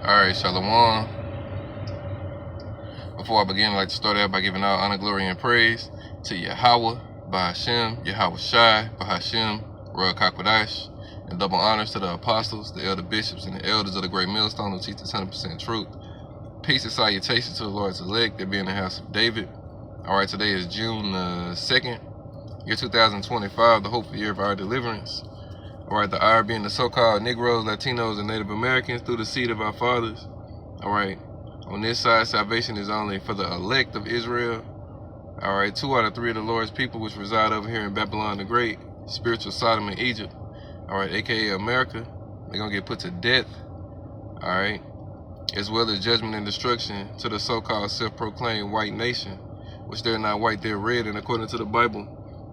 Alright, Shalom. Before I begin, I'd like to start out by giving all honor, glory, and praise to Yahweh, Bahashem, Yahweh Shai, Bahashem, Ruach HaKodesh, and double honors to the apostles, the elder bishops, and the elders of the great millstone who teach us 100% truth. Peace and salutations to the Lord's elect that be in the house of David. Alright, today is June 2nd, year 2025, the hopeful year of our deliverance. Alright, the hour being the so-called Negroes, Latinos, and Native Americans through the seed of our fathers. Alright, on this side, salvation is only for the elect of Israel. Alright, 2 out of 3 of the Lord's people which reside over here in Babylon the Great, spiritual Sodom and Egypt, alright, aka America, they're gonna get put to death, alright, as well as judgment and destruction to the so-called self-proclaimed white nation, which they're not white, they're red, and according to the Bible,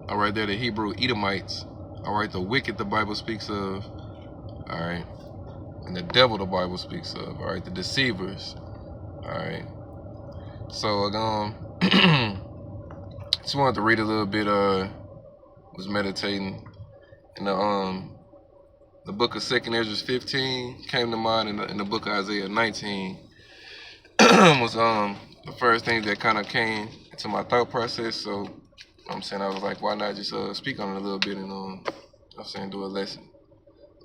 alright, they're the Hebrew Edomites, alright, the wicked the Bible speaks of, alright, and the devil the Bible speaks of, alright, the deceivers. Alright, so just wanted to read a little bit. Was meditating, and the book of 2nd Ezra 15 came to mind, in the book of Isaiah 19 was the first thing that kind of came into my thought process. So I'm saying, I was like, why not just speak on it a little bit and I'm saying, do a lesson.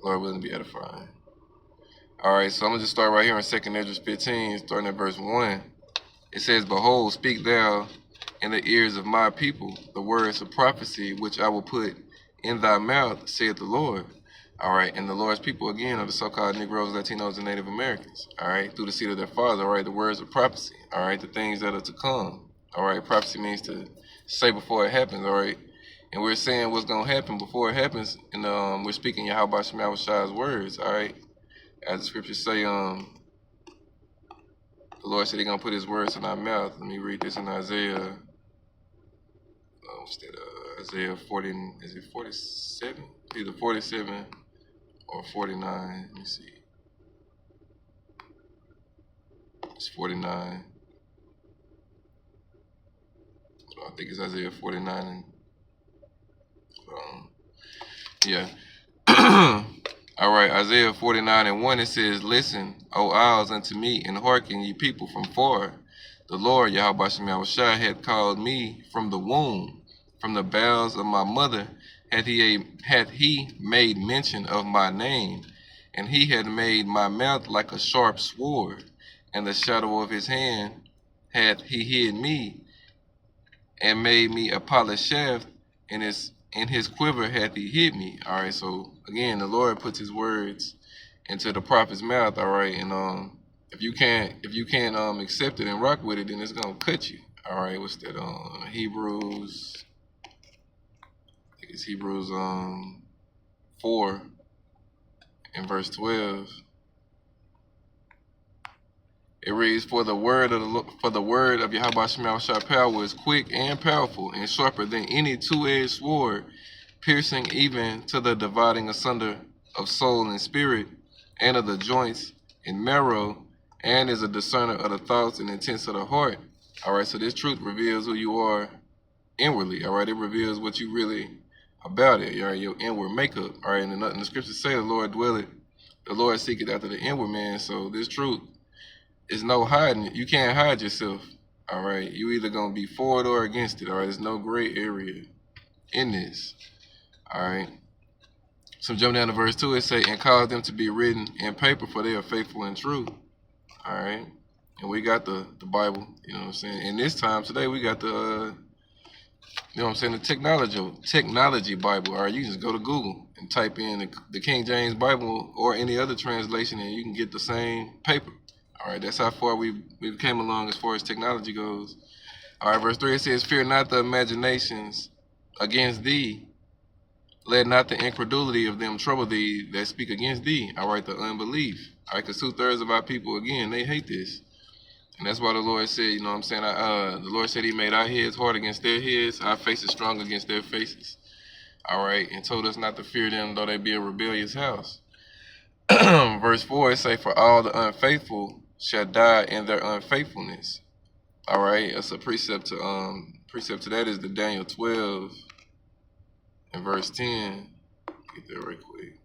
Lord willing to be edifying. Alright, so I'm gonna just start right here in 2nd Ezra 15, starting at verse 1. It says, "Behold, speak thou in the ears of my people the words of prophecy which I will put in thy mouth, saith the Lord." Alright, and the Lord's people again are the so-called Negroes, Latinos, and Native Americans. Alright, through the seed of their father. Alright, the words of prophecy. Alright, the things that are to come. Alright, prophecy means to say before it happens. Alright, and we're saying what's going to happen before it happens, and we're speaking Yahweh Shema Shai's words. Alright, as the scriptures say, the Lord said He's going to put His words in our mouth. Let me read this in Isaiah. Isaiah 40, is it 47? Either 47 or 49. Let me see. It's 49. I think it's Isaiah 49. Yeah. Alright, Isaiah 49:1, it says, "Listen, O isles, unto me, and hearken, ye people from far. The Lord, Yahweh Shema Shai, hath called me from the womb. From the bowels of my mother hath he made mention of my name. And he hath made my mouth like a sharp sword. And the shadow of his hand hath he hid me, and made me a polished shaft, and in his quiver hath he hid me." Alright, so again, the Lord puts his words into the prophet's mouth. Alright, and if you can't accept it and rock with it, then it's gonna cut you. Alright, what's that? Hebrews, I think it's Hebrews 4 and verse 12. It reads, "For the word of Yahweh Shema Shai power is quick and powerful, and sharper than any two-edged sword, piercing even to the dividing asunder of soul and spirit, and of the joints and marrow, and is a discerner of the thoughts and intents of the heart." Alright, so this truth reveals who you are inwardly. Alright, it reveals what you really about it. Alright, your inward makeup. Alright, and the scriptures say the Lord seeketh after the inward man. So this truth, there's no hiding it. You can't hide yourself. Alright, you either gonna be for it or against it. Alright, there's no gray area in this. Alright, so jump down to verse 2. It say, "And cause them to be written in paper, for they are faithful and true." Alright, and we got the Bible, you know what I'm saying. And this time today we got the you know what I'm saying, the technology Bible. Alright, you just go to Google and type in the King James Bible or any other translation, and you can get the same paper. Alright, that's how far we've came along as far as technology goes. Alright, verse 3, it says, "Fear not the imaginations against thee. Let not the incredulity of them trouble thee that speak against thee." Alright, the unbelief. Alright, because 2/3 of our people, again, they hate this. And that's why the Lord said, you know what I'm saying, the Lord said He made our heads hard against their heads, our faces strong against their faces. Alright, and told us not to fear them, though they be a rebellious house. Verse 4, it say, "For all the unfaithful shall die in their unfaithfulness." Alright, that's a precept to that is the Daniel 12 and verse 10. Get there right quick.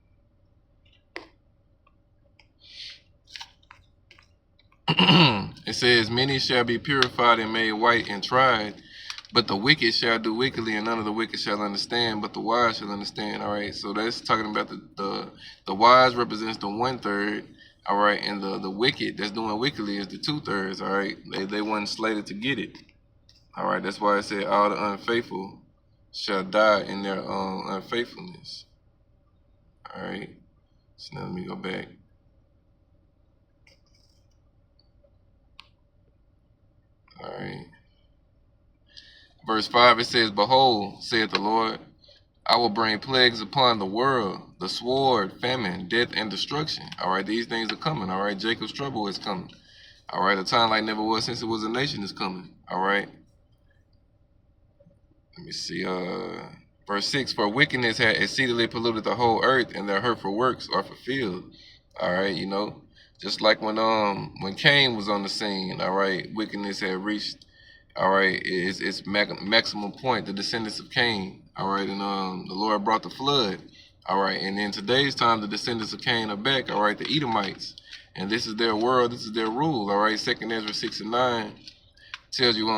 says, many shall be purified and made white and tried, but the wicked shall do wickedly, and none of the wicked shall understand, but the wise shall understand. All right, so that's talking about the wise represents the 1/3. All right, and the wicked that's doing wickedly is the 2/3. All right, they weren't slated to get it. All right, that's why it said all the unfaithful shall die in their unfaithfulness. All right, so now let me go back. All right. Verse 5, it says, behold, saith the Lord, I will bring plagues upon the world, the sword, famine, death, and destruction. All right, these things are coming. All right, Jacob's trouble is coming. All right, a time like never was since it was a nation is coming. All right. Let me see. Verse 6, for wickedness had exceedingly polluted the whole earth, and their hurtful works are fulfilled. All right, you know, just like when Cain was on the scene, all right, wickedness had reached, all right, its maximum point, the descendants of Cain, all right, and the Lord brought the flood, all right, and in today's time, the descendants of Cain are back, all right, the Edomites, and this is their world, this is their rule, all right. 2nd Ezra 6:9 tells you,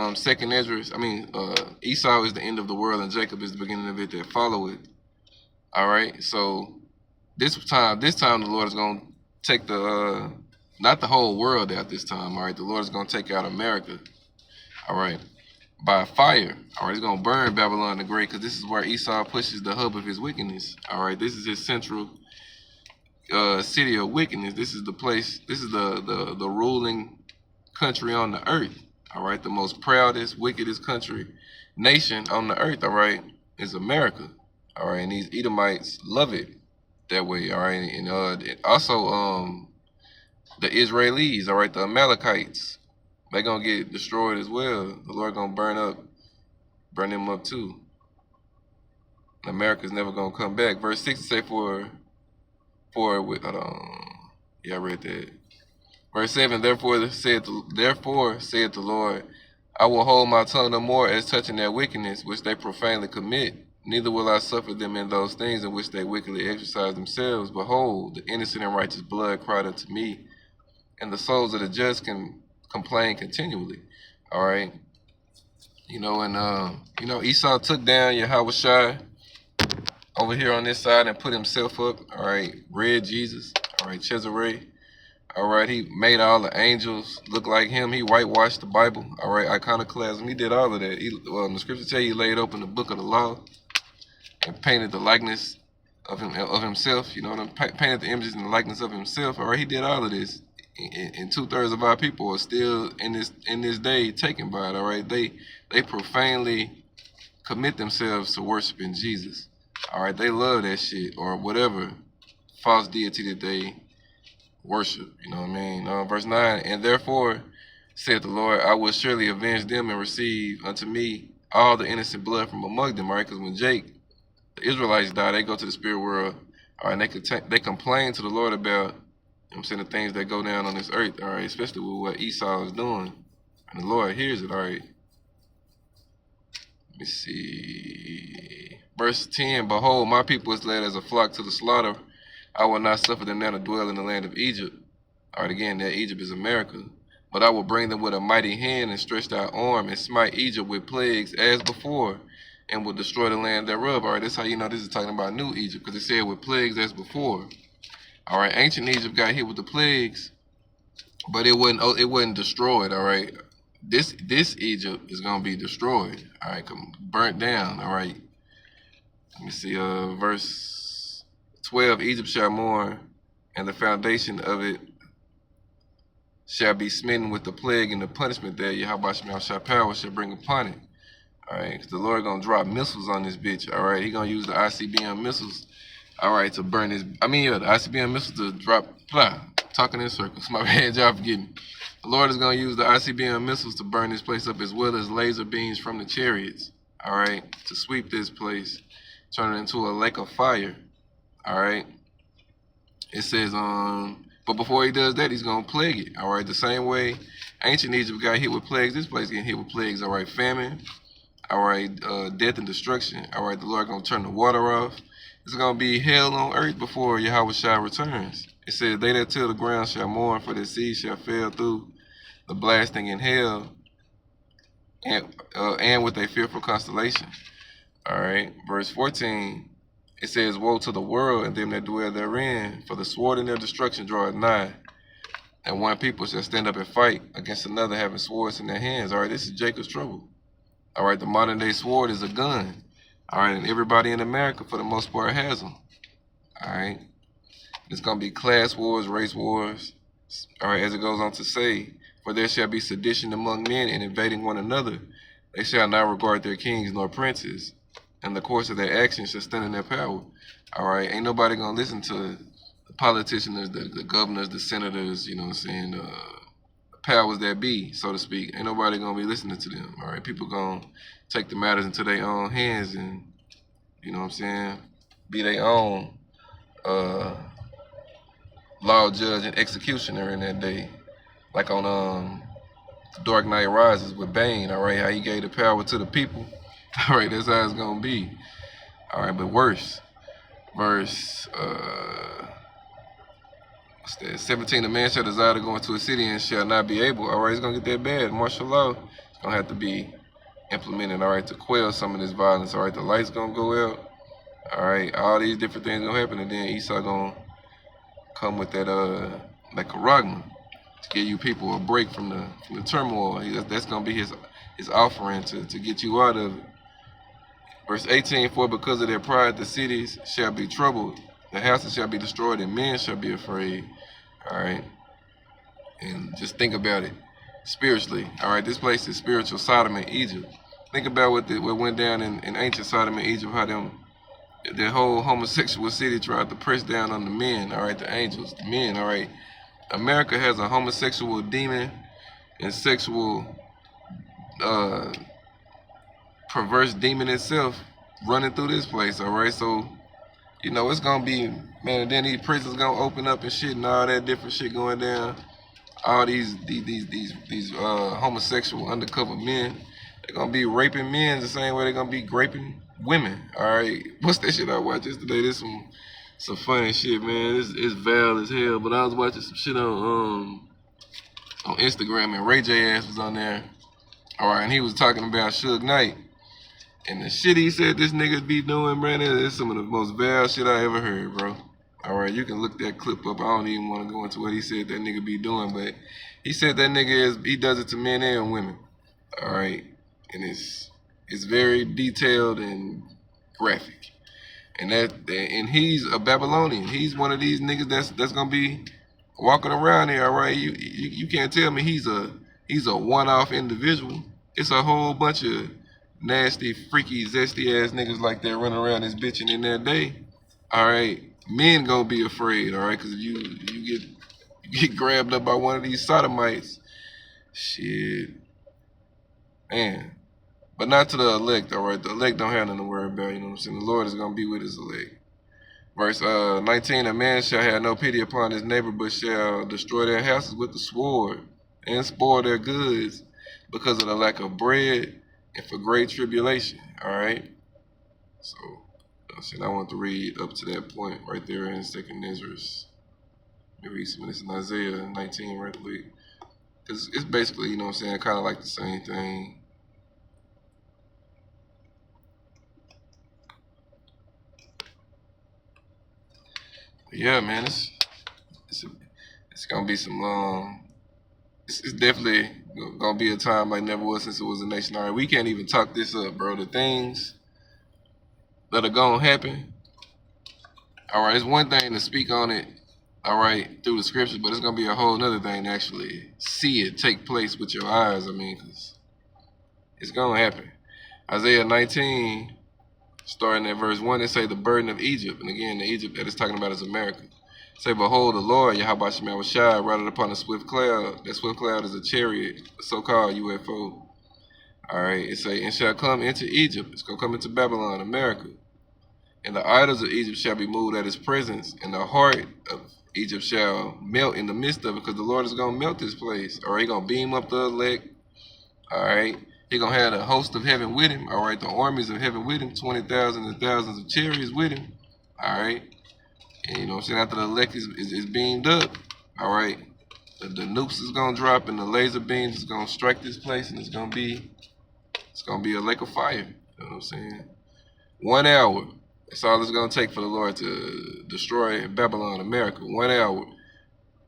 Esau is the end of the world, and Jacob is the beginning of it that follow it, all right. So this time, the Lord is gonna take the not the whole world out this time, all right. The Lord is gonna take out America. All right, by fire. All right, he's going to burn Babylon the Great, because this is where Esau pushes the hub of his wickedness. All right, this is his central city of wickedness. This is the place, this is the ruling country on the earth. All right, the most proudest, wickedest nation on the earth, all right, is America. All right, and these Edomites love it that way. All right, and also the Israelis, all right, the Amalekites, they're gonna get destroyed as well. The Lord gonna burn them up too. America's never gonna come back. Verse 6 say I read that. Verse 7, therefore saith the Lord, I will hold my tongue no more as touching their wickedness which they profanely commit, neither will I suffer them in those things in which they wickedly exercise themselves. Behold, the innocent and righteous blood cried unto me, and the souls of the just can complain continually. All right, you know, and Esau took down Yahushua over here on this side and put himself up. All right, red Jesus. All right, Cesare. All right, he made all the angels look like him. He whitewashed the Bible. All right, iconoclasm. He did all of that. The scripture tell you he laid open the book of the law and painted the likeness of himself. You know, painted the images and the likeness of himself. All right, he did all of this. And 2/3 of our people are still in this day taken by it. All right, they profanely commit themselves to worshiping Jesus. All right, they love that shit or whatever false deity that they worship. You know what I mean? Verse 9, and therefore saith the Lord, I will surely avenge them and receive unto me all the innocent blood from among them. Right, because when the Israelites die, they go to the spirit world. All right, and they complain to the Lord about, I'm saying, the things that go down on this earth, all right, especially with what Esau is doing. And the Lord hears it, all right. Let me see. Verse 10, behold, my people is led as a flock to the slaughter. I will not suffer them now to dwell in the land of Egypt. All right, again, that Egypt is America. But I will bring them with a mighty hand and stretched out arm and smite Egypt with plagues as before, and will destroy the land thereof. All right, that's how you know this is talking about new Egypt, because it said with plagues as before. All right, ancient Egypt got hit with the plagues, but it wasn't destroyed. All right, this Egypt is gonna be destroyed. All right, burnt down. All right, let me see. Verse 12: Egypt shall mourn, and the foundation of it shall be smitten with the plague and the punishment that Yahweh Shemel power shall bring upon it. All right, because the Lord gonna drop missiles on this bitch. All right, he gonna use the ICBM missiles. All right, to burn this. The ICBM missiles to drop. Talking in circles. My bad, y'all forgetting. The Lord is gonna use the ICBM missiles to burn this place up, as well as laser beams from the chariots. All right, to sweep this place, turn it into a lake of fire. All right. It says, but before he does that, he's gonna plague it. All right, the same way ancient Egypt got hit with plagues, this place getting hit with plagues. All right, famine. All right, death and destruction. All right, the Lord gonna turn the water off. It's gonna be hell on earth before Yahweh Shai returns. It says, they that till the ground shall mourn, for their seed shall fail through the blasting in hell, and with a fearful constellation. All right, verse 14. It says, "Woe to the world and them that dwell therein, for the sword in their destruction draweth nigh, and one people shall stand up and fight against another, having swords in their hands." All right, this is Jacob's trouble. All right, the modern day sword is a gun. All right, and everybody in America, for the most part, has them. All right, it's gonna be class wars, race wars. All right, as it goes on to say, "For there shall be sedition among men, and invading one another. They shall not regard their kings nor princes, and the course of their actions shall stand in their power." All right, ain't nobody gonna listen to the politicians, the governors, the senators, you know what I'm saying, powers that be, so to speak. Ain't nobody gonna be listening to them. All right, people gonna take the matters into their own hands and, you know what I'm saying, be their own law judge and executioner in that day, like on Dark Knight Rises with Bane. All right, how he gave the power to the people. All right, that's how it's gonna be. All right, but worse, verse what's that? 17. "A man shall desire to go into a city and shall not be able." All right, it's gonna get that bad. Martial law is gonna have to be implemented. All right, to quell some of this violence. All right, the lights gonna go out. All right, all these different things gonna happen, and then Esau gonna come with that like charagma to give you people a break from the turmoil. That's gonna be his offering to get you out of it. Verse 18. "For because of their pride the cities shall be troubled, the houses shall be destroyed, and men shall be afraid." All right, and just think about it spiritually. All right, this place is spiritual Sodom and Egypt. Think about what went down in ancient Sodom and Egypt, how their whole homosexual city tried to press down on the men. All right, the angels, the men. All right, America has a homosexual demon and sexual perverse demon itself running through this place. All right, so you know it's gonna be, man. And then these prisons gonna open up and shit, and all that different shit going down. All these homosexual undercover men, they're gonna be raping men the same way they're gonna be raping women. All right, what's that shit I watched yesterday? This some funny shit, man. It's vile as hell. But I was watching some shit on Instagram, and Ray J ass was on there. All right, and he was talking about Suge Knight. And the shit he said this nigga be doing, man, is some of the most vile shit I ever heard, bro. All right, you can look that clip up. I don't even want to go into what he said that nigga be doing, but he said that nigga he does it to men and women. All right, and it's very detailed and graphic. And he's a Babylonian. He's one of these niggas that's gonna be walking around here. All right, you can't tell me he's a one-off individual. It's a whole bunch of nasty, freaky, zesty ass niggas like that running around this bitch, and in that day, all right, men gonna be afraid, all right, because if you get grabbed up by one of these sodomites, shit, man. But not to the elect, all right. The elect don't have nothing to worry about, you know what I'm saying. The Lord is gonna be with his elect. Verse 19. "A man shall have no pity upon his neighbor, but shall destroy their houses with the sword, and spoil their goods, because of the lack of bread, and for great tribulation." All right. So, I want to read up to that point right there in 2nd Ezra. Let me read some of this in Isaiah 19 right quick, because it's basically, you know what I'm saying, kind of like the same thing. But yeah, man, it's gonna be some it's definitely gonna be a time like never was since it was a nation. All right, we can't even talk this up, bro. The things that are gonna happen. All right, it's one thing to speak on it, all right, through the scriptures, but it's gonna be a whole nother thing to actually see it take place with your eyes. I mean, 'cause it's gonna happen. Isaiah 19, starting at verse 1, it say the burden of Egypt, and again, the Egypt that it's talking about is America. Say, "Behold, the Lord, Yahweh Shemel riding upon a swift cloud." That swift cloud is a chariot, a so-called UFO. All right, it say, "And shall come into Egypt." It's gonna come into Babylon, America. "And the idols of Egypt shall be moved at his presence, and the heart of Egypt shall melt in the midst of it," because the Lord is gonna melt this place. All right, he gonna beam up the elect. All right, he gonna have the host of heaven with him. All right, the armies of heaven with him, 20,000 and thousands of chariots with him. All right. And you know what I'm saying, after the elect is beamed up, all right, the the nukes is gonna drop and the laser beams is gonna strike this place, and it's gonna be a lake of fire. You know what I'm saying? 1 hour. That's all it's gonna take for the Lord to destroy Babylon, America. 1 hour.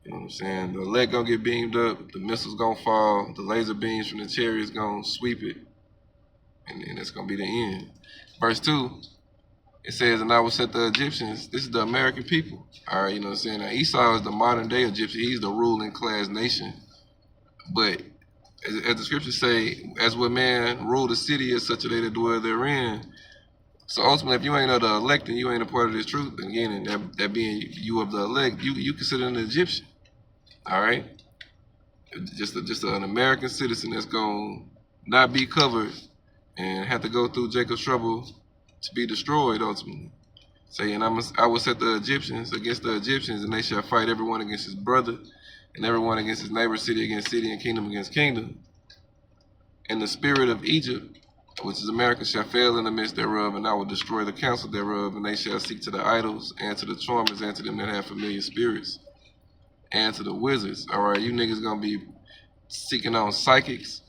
You know what I'm saying? The elect gonna get beamed up, the missiles gonna fall, the laser beams from the chariots gonna sweep it, and that's gonna be the end. Verse 2, it says, and I will set the Egyptians, this is the American people. All right, you know what I'm saying? Now Esau is the modern day Egyptian, he's the ruling class nation. But as the scriptures say, as what man rule the city, as such are they that dwell therein. So ultimately, if you ain't of the elect and you ain't a part of this truth, again, and that being you of the elect, you consider an Egyptian. All right, just an American citizen that's gonna not be covered and have to go through Jacob's trouble to be destroyed ultimately. Saying, I will set the Egyptians against the Egyptians, and they shall fight everyone against his brother, and everyone against his neighbor, city against city, and kingdom against kingdom. And the spirit of Egypt, which is America, shall fail in the midst thereof, and I will destroy the counsel thereof, and they shall seek to the idols, and to the charmers, and to them that have familiar spirits, and to the wizards. All right, you niggas gonna be seeking on psychics.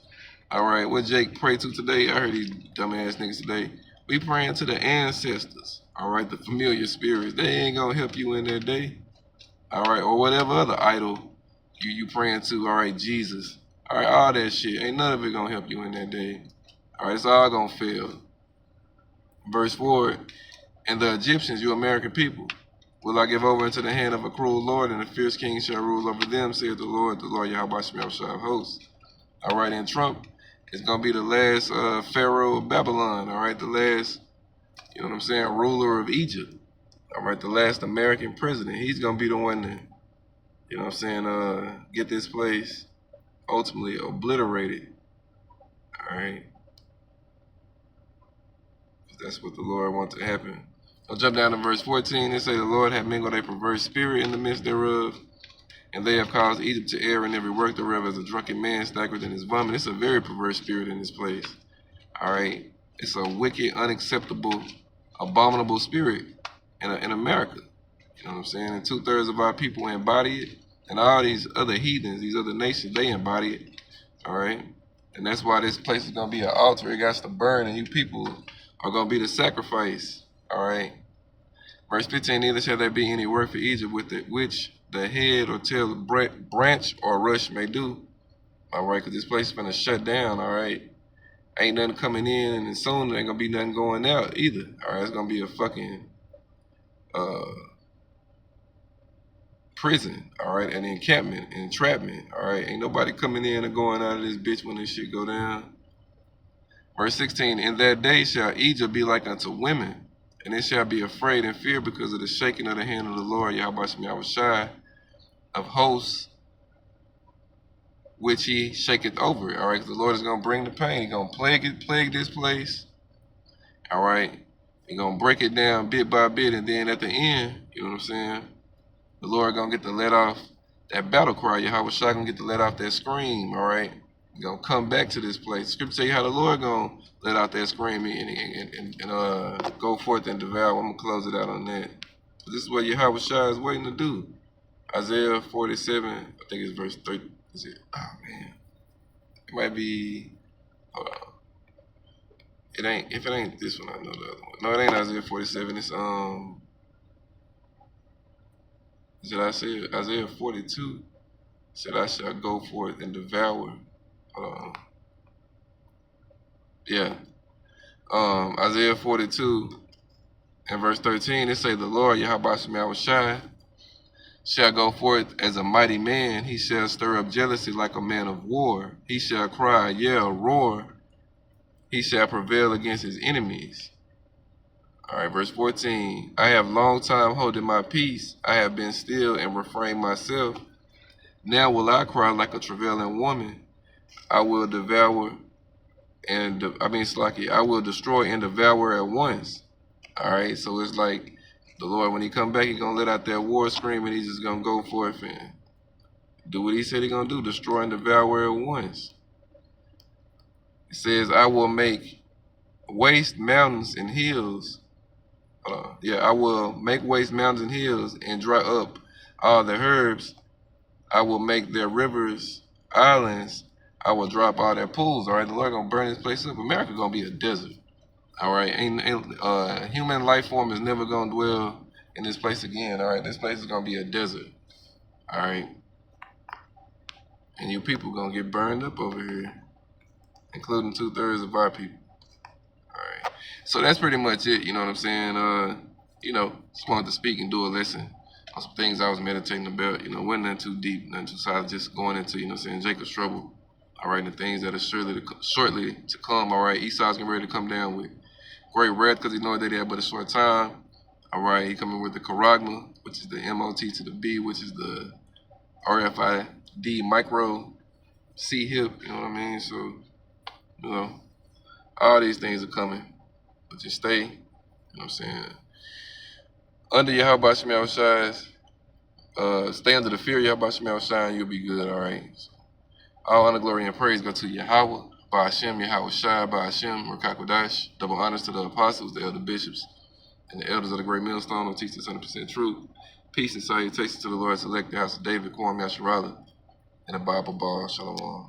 All right, what Jake pray to today? I heard these dumbass niggas today. We praying to the ancestors. All right, the familiar spirits. They ain't gonna help you in that day. All right, or whatever other idol you praying to. All right, Jesus. All right, all that shit. Ain't none of it gonna help you in that day. All right, it's all gonna fail. Verse 4, and the Egyptians, you American people, will I give over into the hand of a cruel Lord, and a fierce king shall rule over them, saith the Lord Yahweh Shemel of hosts. All right, and Trump is going to be the last Pharaoh of Babylon, all right, the last, you know what I'm saying, ruler of Egypt, all right, the last American president. He's going to be the one that, you know what I'm saying, get this place ultimately obliterated, all right. That's what the Lord wants to happen. I'll jump down to verse 14. It say, the Lord hath mingled a perverse spirit in the midst thereof, and they have caused Egypt to err in every work thereof, as a drunken man staggereth in his vomit. It's a very perverse spirit in this place. All right. It's a wicked, unacceptable, abominable spirit in America. You know what I'm saying? And 2/3 of our people embody it, and all these other heathens, these other nations, they embody it. All right. And that's why this place is going to be an altar. It got to burn, and you people are going to be the sacrifice. All right. Verse 15, neither shall there be any work for Egypt with it, which the head or tail, branch or rush may do. All right, because this place is going to shut down. All right. Ain't nothing coming in, and soon there ain't going to be nothing going out either. All right, it's going to be a fucking prison. All right, an encampment, entrapment. All right, ain't nobody coming in or going out of this bitch when this shit go down. Verse 16, in that day shall Egypt be like unto women, and it shall be afraid and fear because of the shaking of the hand of the Lord, Yahweh Shai, of hosts, which he shaketh over it. All right, because the Lord is going to bring the pain. He's going to plague this place. All right, he's going to break it down bit by bit, and then at the end, you know what I'm saying, the Lord going to get to let off that battle cry. Yahweh Shai going to get to let off that scream, all right? He's going to come back to this place. Scripture tell you how the Lord going to let out that scream and go forth and devour. I'm going to close it out on that. This is what Yahweh Shai is waiting to do. Isaiah 47, I think it's verse 30. Is it? Oh, man. It might be, hold on. It ain't, if it ain't this one, I know the other one. No, it ain't Isaiah 47. It's, is it Isaiah 42? Said I shall go forth and devour. Hold on. Yeah. Isaiah 42 and verse 13, it say the Lord Yahweh Shai shall go forth as a mighty man. He shall stir up jealousy like a man of war. He shall cry, yell, roar. He shall prevail against his enemies. All right, verse 14. I have long time holding my peace. I have been still and refrained myself. Now will I cry like a travailing woman. I will devour and, I will destroy and devour at once. All right, so it's like the Lord, when he come back, he's going to let out that war scream, and he's just going to go forth and do what he said he's going to do, destroy and devour at once. It says, I will make waste mountains and hills. I will make waste mountains and hills and dry up all the herbs I will make their rivers islands. I will drop all their pools. All right, the Lord gonna burn this place up. America gonna be a desert. All right, human life form is never gonna dwell in this place again. All right, this place is gonna be a desert. All right, and you people gonna get burned up over here, including 2/3 of our people. All right, so that's pretty much it. You know what I'm saying? Just wanted to speak and do a lesson on some things I was meditating about. Wasn't nothing too deep, nothing too solid, just going into, Jacob's trouble. All right, and the things that are shortly to come. All right, Esau's getting ready to come down with great wrath because he knows that he had but a short time. All right, he coming with the charagma, which is the MOT to the B, which is the RFID micro C hip. You know what I mean? So, all these things are coming, but just stay. You know what I'm saying? Under Yahweh Shemel Shai's, stay under the fear of Yahweh Shemel Shai, and you'll be good. All right. So, all honor, glory, and praise go to Yahweh, by Hashem, Yahweh Shai, by Hashem, Rakakwadash. Double honors to the apostles, the elder bishops, and the elders of the great millstone who teach this 100% truth. Peace and salutations to the Lord's elect, the house of David, Kwam Yasharala, and the Bible Ball. Shalom.